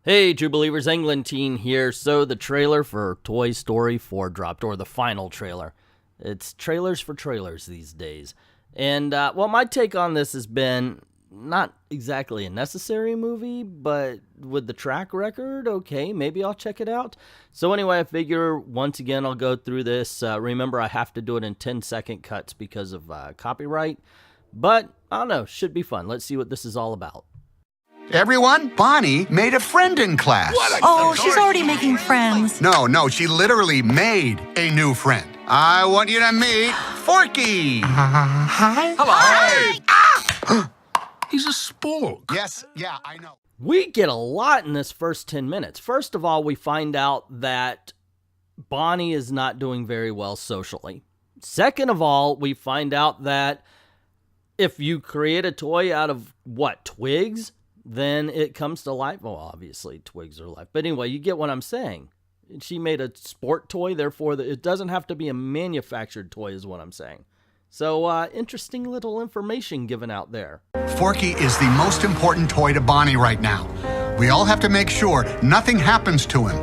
Hey, True Believers, Englentine here. So the trailer for Toy Story 4 dropped, or the final trailer. It's trailers for trailers these days. And, well, my take on this has been not exactly a necessary movie, but with the track record, okay, maybe I'll check it out. So anyway, I figure once again I'll go through this. Remember, I have to do it in 10-second cuts because of copyright. But, I don't know, should be fun. Let's see what this is all about. Everyone, Bonnie made a friend in class. Oh, she's already making friends. No, she literally made a new friend. I want you to meet Forky. Hi. Hello. Hi. Ah! He's a spork. Yes, yeah, I know. We get a lot in this first 10 minutes. First of all, we find out that Bonnie is not doing very well socially. Second of all, we find out that if you create a toy out of, twigs? Then it comes to life. Well, obviously, twigs are life. But anyway, you get what I'm saying. She made a sport toy, therefore it doesn't have to be a manufactured toy is what I'm saying. So, interesting little information given out there. Forky is the most important toy to Bonnie right now. We all have to make sure nothing happens to him.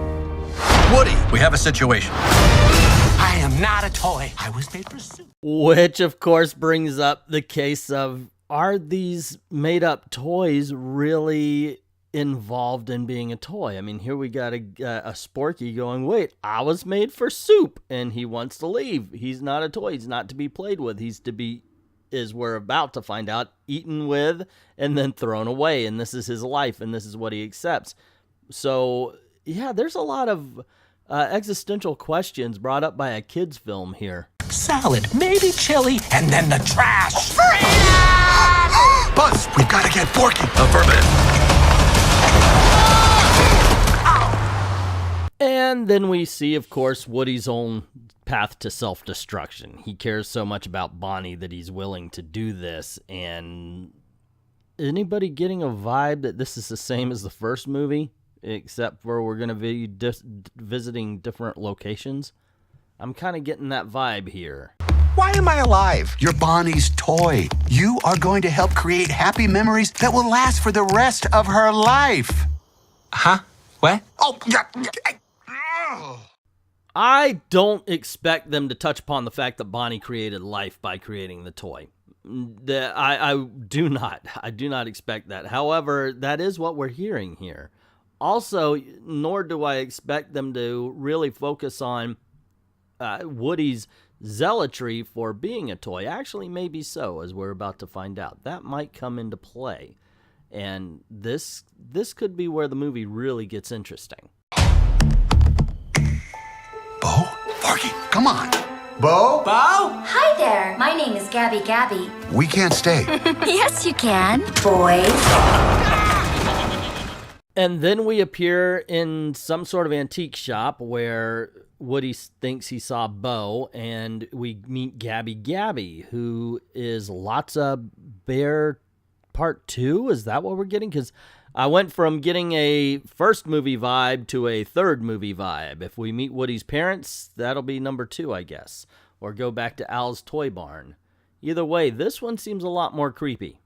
Woody, we have a situation. I am not a toy. I was made for soup. Which, of course, brings up the case of, are these made-up toys really involved in being a toy? I mean, here we got a Sporky going, wait, I was made for soup, and he wants to leave. He's not a toy. He's not to be played with. He's to be, as we're about to find out, eaten with and then thrown away, and this is his life, and this is what he accepts. So, yeah, there's a lot of existential questions brought up by a kid's film here. Salad, maybe chili, and then the trash. Buzz, we've got to get Forky. Affirmative. And then we see, of course, Woody's own path to self-destruction. He cares so much about Bonnie that he's willing to do this. And anybody getting a vibe that this is the same as the first movie, except for we're going to be visiting different locations? I'm kind of getting that vibe here. Why am I alive? You're Bonnie's toy. You are going to help create happy memories that will last for the rest of her life. Huh? What? Oh, yeah. I don't expect them to touch upon the fact that Bonnie created life by creating the toy. I do not expect that. However, that is what we're hearing here. Also, nor do I expect them to really focus on Woody's zealotry for being a toy. Actually, maybe so, as we're about to find out. That might come into play. And this could be where the movie really gets interesting. Bo? Forky, come on. Bo? Hi there. My name is Gabby. We can't stay. Yes, you can. Boys. And then we appear in some sort of antique shop where Woody thinks he saw Bo, and we meet Gabby, who is Lotsa Bear Part 2? Is that what we're getting? Because I went from getting a first movie vibe to a third movie vibe. If we meet Woody's parents, that'll be number 2, I guess. Or go back to Al's Toy Barn. Either way, this one seems a lot more creepy.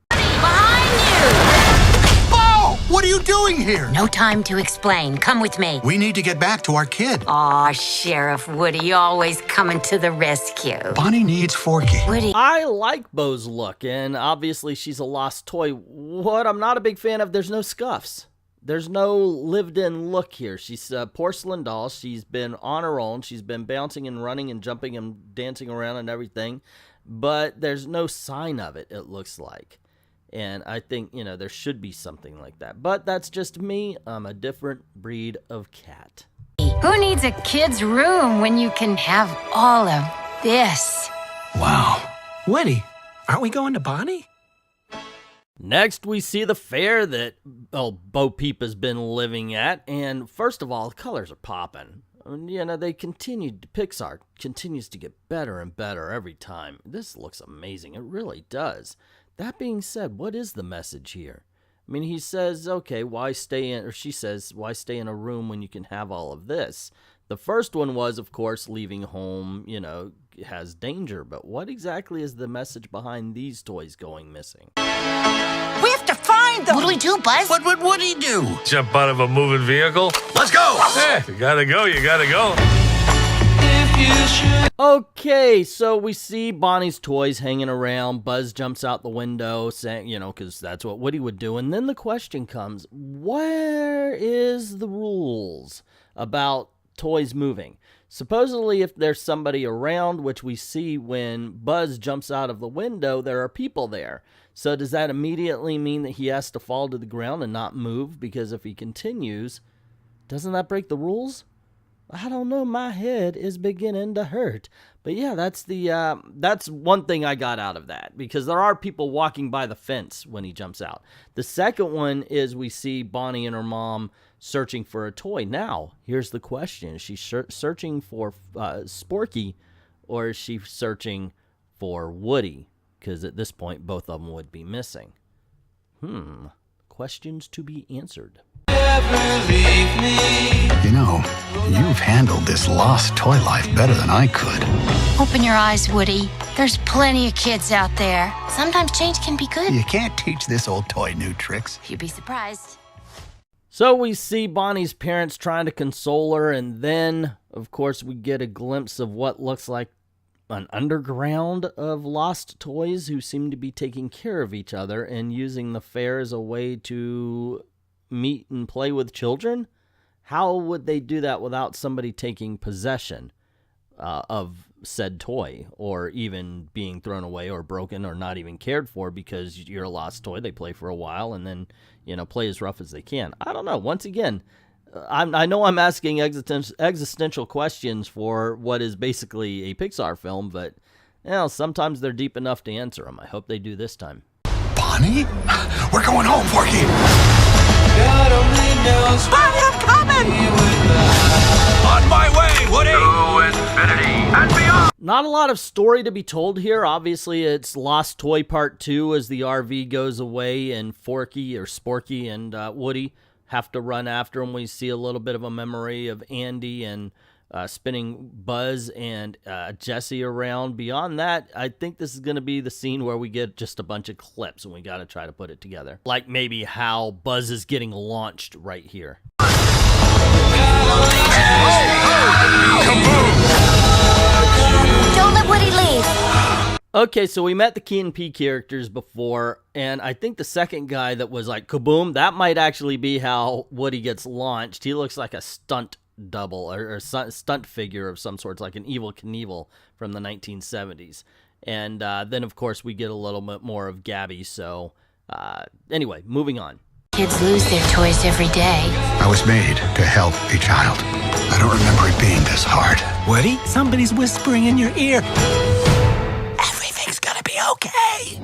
Bo! What are you doing here? No time to explain. Come with me. We need to get back to our kid. Aw, Sheriff Woody, always coming to the rescue. Bonnie needs Forky. Woody. I like Bo's look, and obviously she's a lost toy. What I'm not a big fan of, there's no scuffs. There's no lived-in look here. She's a porcelain doll. She's been on her own. She's been bouncing and running and jumping and dancing around and everything. But there's no sign of it, it looks like. And I think, there should be something like that. But that's just me. I'm a different breed of cat. Who needs a kid's room when you can have all of this? Wow. Woody, aren't we going to Bonnie? Next, we see the fair that Bo Peep has been living at. And first of all, the colors are popping. Pixar continues to get better and better every time. This looks amazing. It really does. That being said, what is the message here? I mean, he says, okay, why stay in, or she says, why stay in a room when you can have all of this? The first one was, of course, leaving home, you know, has danger. But what exactly is the message behind these toys going missing? We have to find them. What do we do, Buzz? What would he do? Jump out of a moving vehicle? Let's go! Hey, you gotta go, you gotta go. Okay, so we see Bonnie's toys hanging around. Buzz jumps out the window, saying, you know, because that's what Woody would do. And then the question comes, where is the rules about toys moving? Supposedly, if there's somebody around, which we see when Buzz jumps out of the window, there are people there. So does that immediately mean that he has to fall to the ground and not move? Because if he continues, doesn't that break the rules? I don't know, my head is beginning to hurt. But yeah, that's one thing I got out of that, because there are people walking by the fence when he jumps out. The second one is we see Bonnie and her mom searching for a toy. Now, here's the question. Is she searching for Sporky, or is she searching for Woody? Because at this point, both of them would be missing. Questions to be answered. You know, you've handled this lost toy life better than I could. Open your eyes, Woody. There's plenty of kids out there. Sometimes change can be good. You can't teach this old toy new tricks. You'd be surprised. So we see Bonnie's parents trying to console her, and then, of course, we get a glimpse of what looks like an underground of lost toys who seem to be taking care of each other and using the fair as a way to meet and play with children. How would they do that without somebody taking possession of said toy, or even being thrown away or broken or not even cared for because you're a lost toy? They play for a while and then, you know, play as rough as they can. I don't know. Once again, I know I'm asking existential questions for what is basically a Pixar film, but you know, sometimes they're deep enough to answer them. I hope they do this time. Bonnie? We're going home, Forky. Bonnie, I'm coming. On my way, Woody! To infinity and beyond! Not a lot of story to be told here. Obviously, it's Lost Toy Part 2 as the RV goes away and Forky, or Sporky, and Woody have to run after him. We see a little bit of a memory of Andy and spinning Buzz and Jesse around. Beyond that, I think this is going to be the scene where we get just a bunch of clips and we got to try to put it together. Like maybe how Buzz is getting launched right here. Don't let Woody leave. Okay, so we met the Key and Peele characters before, and I think the second guy that was like kaboom, that might actually be how Woody gets launched. He looks like a stunt double or stunt figure of some sort, like an Evel Knievel from the 1970s. And then, of course, we get a little bit more of Gabby. So anyway, moving on. Kids lose their toys every day. I was made to help a child. I don't remember it being this hard. Woody? Somebody's whispering in your ear. Everything's gonna be okay.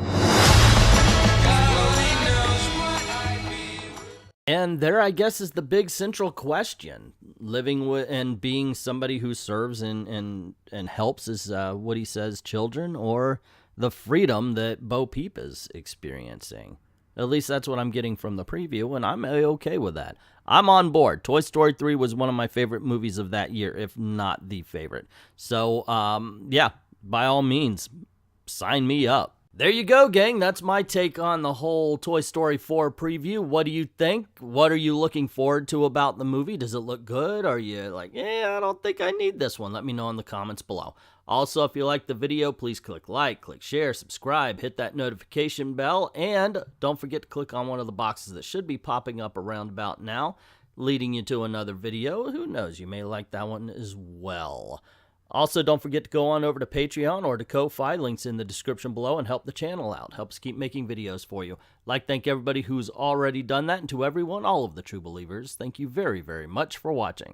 And there, I guess, is the big central question. Living with and being somebody who serves and helps, as Woody says, children, or the freedom that Bo Peep is experiencing. At least that's what I'm getting from the preview, and I'm okay with that. I'm on board. Toy Story 3 was one of my favorite movies of that year, if not the favorite. So, yeah, by all means, sign me up. There you go, gang. That's my take on the whole Toy Story 4 preview. What do you think? What are you looking forward to about the movie? Does it look good? Are you like, I don't think I need this one? Let me know in the comments below. Also, if you liked the video, please click like, click share, subscribe, hit that notification bell, and don't forget to click on one of the boxes that should be popping up around about now, leading you to another video. Who knows? You may like that one as well. Also, don't forget to go on over to Patreon or to Ko-Fi, links in the description below, and help the channel out. Help us keep making videos for you. Thank everybody who's already done that, and to everyone, all of the true believers, thank you very, very much for watching.